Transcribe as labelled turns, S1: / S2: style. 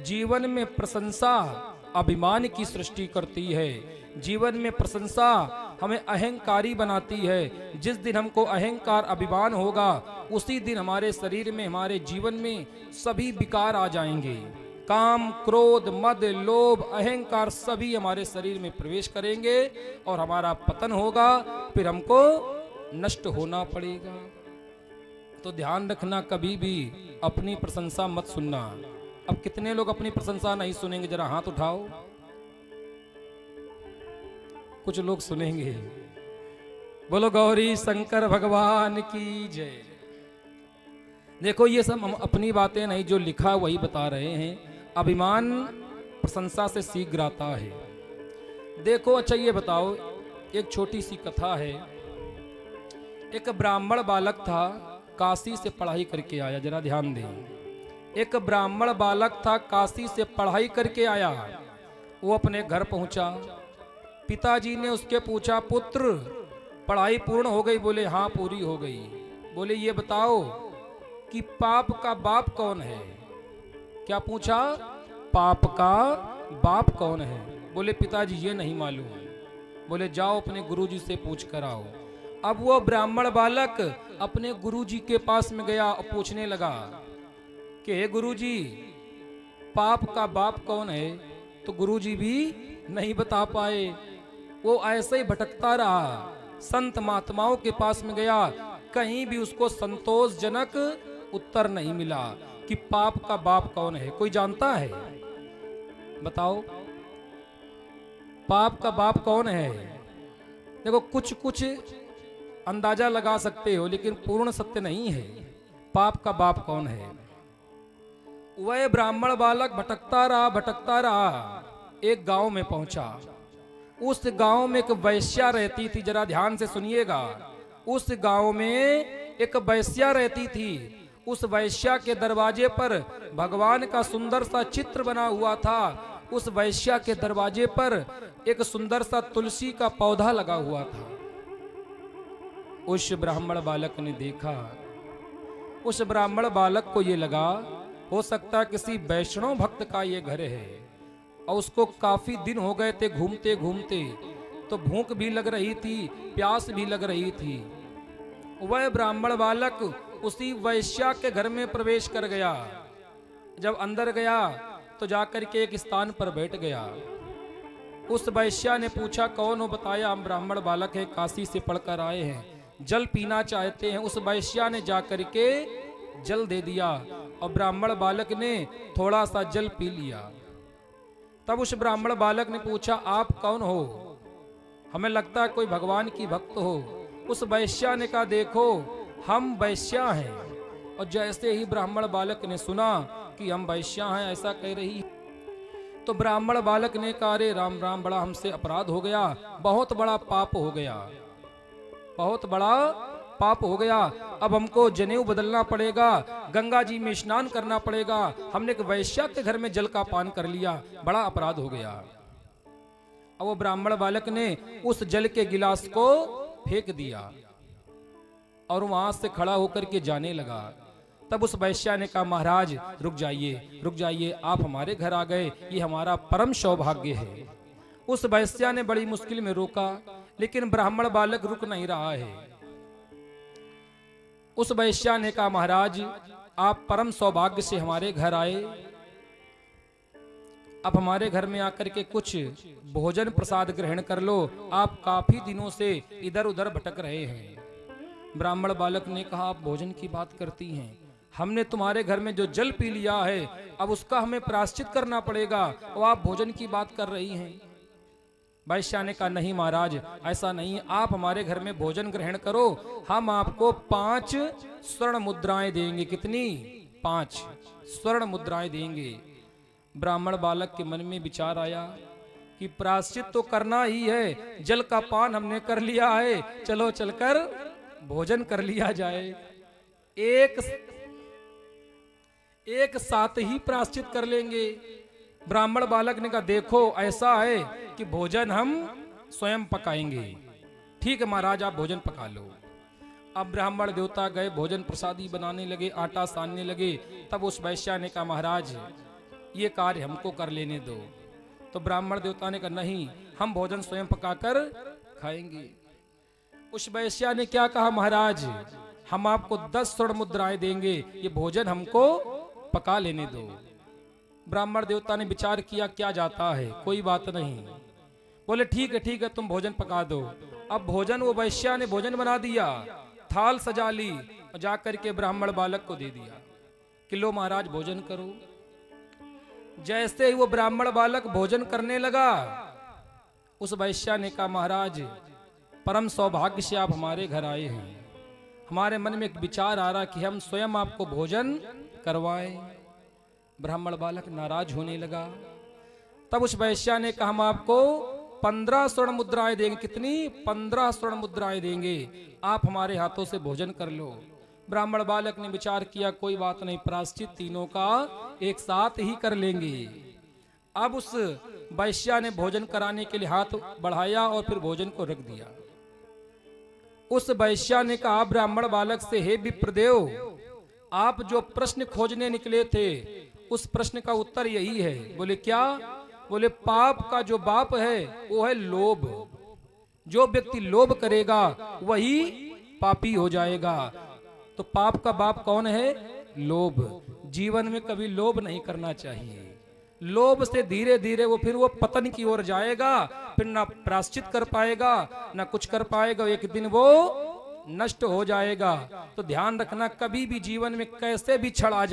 S1: जीवन में प्रशंसा अभिमान की सृष्टि करती है। जीवन में प्रशंसा हमें अहंकारी बनाती है। जिस दिन हमको अहंकार अभिमान होगा उसी दिन हमारे शरीर में, हमारे जीवन में सभी विकार आ जाएंगे। काम, क्रोध, मद, लोभ, अहंकार सभी हमारे शरीर में प्रवेश करेंगे और हमारा पतन होगा, फिर हमको नष्ट होना पड़ेगा। तो ध्यान रखना, कभी भी अपनी प्रशंसा मत सुनना। अब कितने लोग अपनी प्रशंसा नहीं सुनेंगे, जरा हाथ उठाओ। कुछ लोग सुनेंगे। बोलो गौरी शंकर भगवान की जय। देखो ये सब हम अपनी बातें नहीं, जो लिखा वही बता रहे हैं। अभिमान प्रशंसा से शीघ्र आता है। देखो अच्छा ये बताओ, एक छोटी सी कथा है। एक ब्राह्मण बालक था, काशी से पढ़ाई करके आया। जरा ध्यान दें, एक ब्राह्मण बालक था, काशी से पढ़ाई करके आया। वो अपने घर पहुंचा। पिताजी ने उसके पूछा, पुत्र पढ़ाई पूर्ण हो गई? बोले हाँ पूरी हो गई। बोले ये बताओ कि पाप का बाप कौन है? क्या पूछा? पाप का बाप कौन है? बोले पिताजी ये नहीं मालूम। बोले जाओ अपने गुरुजी से पूछ कर आओ। अब वो ब्राह्मण बालक अपने गुरुजी के पास में गया और पूछने लगा कि हे गुरुजी, पाप का बाप कौन है? तो गुरुजी भी नहीं बता पाए। वो ऐसे ही भटकता रहा। संत महात्माओं के पास में गया, कहीं भी उसको संतोषजनक उत्तर नहीं मिला कि पाप का बाप कौन है। कोई जानता है? बताओ, पाप का बाप कौन है? देखो कुछ कुछ अंदाजा लगा सकते हो, लेकिन पूर्ण सत्य नहीं है। पाप का बाप कौन है? वह ब्राह्मण बालक भटकता रहा, एक गांव में पहुंचा। उस गांव में एक वैश्या रहती थी। जरा ध्यान से सुनिएगा। उस गांव में एक वैश्या रहती थी। उस वैश्या के दरवाजे पर भगवान का सुंदर सा चित्र बना हुआ था। उस वैश्या के दरवाजे पर एक सुंदर सा तुलसी का पौधा लगा हुआ था। उस ब्राह्मण बालक ने देखा। उस ब्राह्मण बालक को ये लगा, हो सकता है किसी वैष्णव भक्त का ये घर है। और उसको काफी दिन हो गए थे घूमते घूमते, तो भूख भी लग रही थी, प्यास भी लग रही थी। वह ब्राह्मण बालक उसी वैश्या के घर में प्रवेश कर गया। जब अंदर गया तो जाकर के एक स्थान पर बैठ गया। उस वैश्या ने पूछा, कौन हो? बताया, हम ब्राह्मण बालक है, काशी से पढ़कर आए हैं, जल पीना चाहते हैं। उस वैश्या ने जाकर के जल दे दिया और ब्राह्मण बालक ने थोड़ा सा जल पी लिया। तब उस ब्राह्मण बालक ने पूछा, आप कौन हो? हमें लगता है कोई भगवान की भक्त हो। उस वैश्या ने कहा, देखो हम वैश्या हैं। और जैसे ही ब्राह्मण बालक ने सुना कि हम वैश्या हैं ऐसा कह रही, तो ब्राह्मण बालक ने कहा, अरे राम राम, बड़ा हमसे अपराध हो गया, बहुत बड़ा पाप हो गया, बहुत बड़ा पाप हो गया। अब हमको जनेऊ बदलना पड़ेगा, गंगा जी में स्नान करना पड़ेगा। हमने एक वैश्या के घर में जल का पान कर लिया, बड़ा अपराध हो गया। अब वो ब्राह्मण बालक ने उस जल के गिलास को फेंक दिया और वहां से खड़ा होकर के जाने लगा। तब उस वैश्या ने कहा, महाराज रुक जाइए, रुक जाइए, आप हमारे घर आ गए, ये हमारा परम सौभाग्य है। उस वैश्या ने बड़ी मुश्किल में रोका, लेकिन ब्राह्मण बालक रुक नहीं रहा है। उस वैश्या ने कहा, महाराज आप परम सौभाग्य से हमारे घर आए, आप हमारे घर में आकर के कुछ भोजन प्रसाद ग्रहण कर लो, आप काफी दिनों से इधर उधर भटक रहे हैं। ब्राह्मण बालक ने कहा, आप भोजन की बात करती हैं, हमने तुम्हारे घर में जो जल पी लिया है अब उसका हमें प्रायश्चित करना पड़ेगा, और आप भोजन की बात कर रही हैं। वैश्या ने कहा, नहीं महाराज ऐसा नहीं, आप हमारे घर में भोजन ग्रहण करो, हम आपको 5 स्वर्ण मुद्राएं देंगे। कितनी? 5 स्वर्ण मुद्राएं देंगे। ब्राह्मण बालक के मन में विचार आया कि प्रायश्चित तो करना ही है, जल का पान हमने कर लिया है, चलो चलकर भोजन कर लिया जाए। एक साथ ही प्रायश्चित कर लेंगे। ब्राह्मण बालक ने कहा, देखो ऐसा है कि भोजन हम स्वयं पकाएंगे। ठीक है महाराज, आप भोजन पका लो। अब ब्राह्मण देवता गए, भोजन प्रसादी बनाने लगे, आटा सानने लगे। तब उस वैश्या ने कहा, महाराज ये कार्य हमको कर लेने दो। तो ब्राह्मण देवता ने कहा नहीं, हम भोजन स्वयं पकाकर खाएंगे। उस वैश्या ने क्या कहा, महाराज हम आपको 10 स्वर्ण मुद्राएं देंगे, ये भोजन हमको पका लेने दो। ब्राह्मण देवता ने विचार किया क्या जाता है, कोई बात नहीं। बोले ठीक है तुम भोजन पका दो। अब भोजन, वो वैश्या ने भोजन बना दिया, थाल सजा ली और जाकर के ब्राह्मण बालक को दे दिया कि लो महाराज भोजन करो। जैसे ही वो ब्राह्मण बालक भोजन करने लगा, उस वैश्या ने कहा महाराज परम सौभाग्य से आप हमारे घर आए हैं, हमारे मन में एक विचार आ रहा कि हम स्वयं आपको भोजन करवाएं। ब्राह्मण बालक नाराज होने लगा। तब उस वैश्या ने कहा हम आपको 15 स्वर्ण मुद्राएं देंगे। कितनी? 15 स्वर्ण मुद्राएं देंगे, आप हमारे हाथों से भोजन कर लो। ब्राह्मण बालक ने विचार किया कोई बात नहीं, प्रायश्चित तीनों का एक साथ ही कर लेंगे। अब उस वैश्या ने भोजन कराने के लिए हाथ बढ़ाया और फिर भोजन को रख दिया। उस वैश्या ने कहा ब्राह्मण बालक से, हे विप्रदेव, आप जो प्रश्न खोजने निकले थे उस प्रश्न का उत्तर यही है। बोले क्या? बोले पाप का जो बाप है वो है लोभ। जो व्यक्ति लोभ करेगा वही पापी हो जाएगा। तो पाप का बाप कौन है? लोभ। जीवन में कभी लोभ नहीं करना चाहिए। लोभ से धीरे धीरे वो पतन की ओर जाएगा, फिर ना प्रायश्चित कर पाएगा ना कुछ कर पाएगा, एक दिन वो नष्ट हो जाएगा। तो ध्यान रखना, कभी भी जीवन में कैसे भी क्षण आ